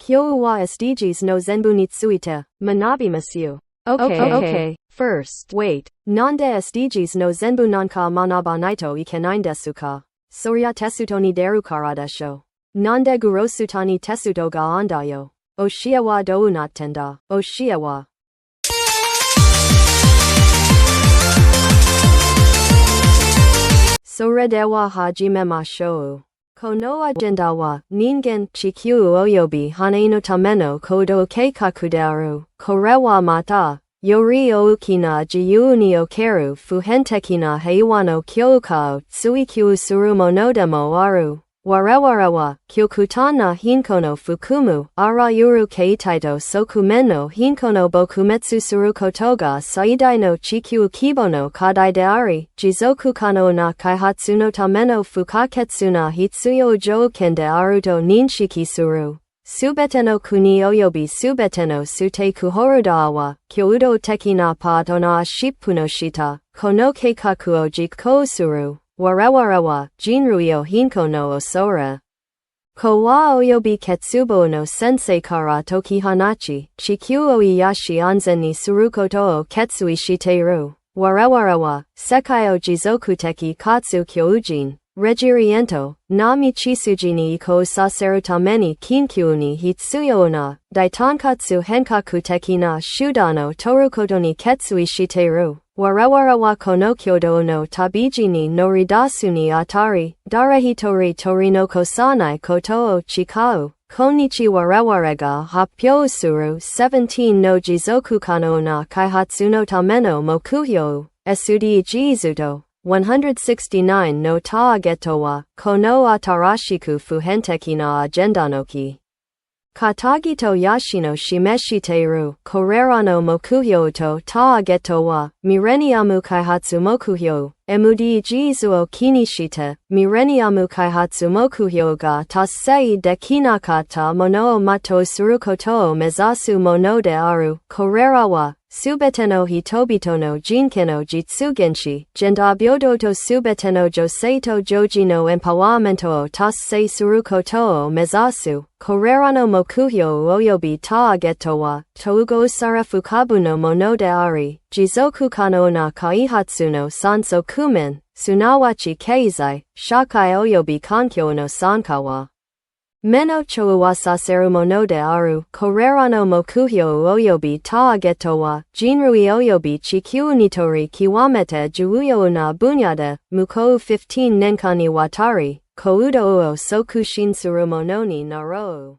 Kyou wa SDGs no zenbu nitsuite, manabimasu. Okay. First, wait. Nande SDGs no zenbu nanka manaba naito ikenain desu ka. Sorya tesuto ni deru karadesho. Nande gurosutani tesuto ga andayo. Oshia wa dou nattenda. Oshia wa. Sorede wa hajime ma shou. Kono agenda wa, ningen, chikyu oyobi hanaino tameno kodo keikakuderu, korewa mata, yori o ukina jiyu ni okeru fuhentekina heiwano kyouka, tsuikyu surumo nodemo aru, warewarawa, kyokutana hinkono fukumu, ara yuru keitaito sokumeno hinkono bokumetsu surukotoga saidai no chikyu kibono kadaideari, jizoku kano na kaihatsu no tameno fukaketsuna hitsuyo joukende aruto ninshiki suru. Subeteno kuni oyobi subeteno sute kuhorudawa, kyoudo tekina patona shippunoshita, kono keikakuo jikko suru. Warewarawa, jinruyo hinko no osora. Ko wa oyobi ketsubo no sensei kara toki hanachi, chikyu oiyashi anzen ni surukoto o ketsui shiteru. Warewarawa, sekaio jizokuteki katsu kyoujin. Regiriento, nami chisuji ni iko saseru tameni kinkyu ni hitsuyo na, daitankatsu henkaku teki na shudano torukoto ni ketsui shiteru. Warewarawa kono kyodo no tabiji ni noridasu ni atari, darehitori torino kosanai koto o chikau, konichi warewarega happyo suru 17 no jizoku kano na kaihatsu no tameno mokuhyo, SDGs 169 no ta-geto wa, kono atarashiku fuhenteki na agendanoki. Katagito yashino shimeshiteru, korerano mokuhyo to ta-geto wa, mireniamu kaihatsu mokuhyo, SDGs o kinishite, mireniamu kaihatsu mokuhyo ga tasei de kinakata mono mato surukoto mezasu mono de aru, korera wa, subeteno hitobito no jinkeno jitsugenshi, jendabyodoto subeteno joseito jojino empawamento o tasei surukoto mezasu, korerano mokuhyo oyobi ta-geto wa, tougo sarafukabu no mono de ari, jizoku kano na kaihatsu no sanso kumen, sunawachi keizai, shakai oyobi kankyo no sankawa. Meno chouwasaseru mono de aru, korerano mokuhyo oyobi ta-geto wa, jinrui oyobi chikyu nitori kiwamete juuyo na bunyade, mukou 15 nenkani watari, koudo o sokushinsuru mononi naro.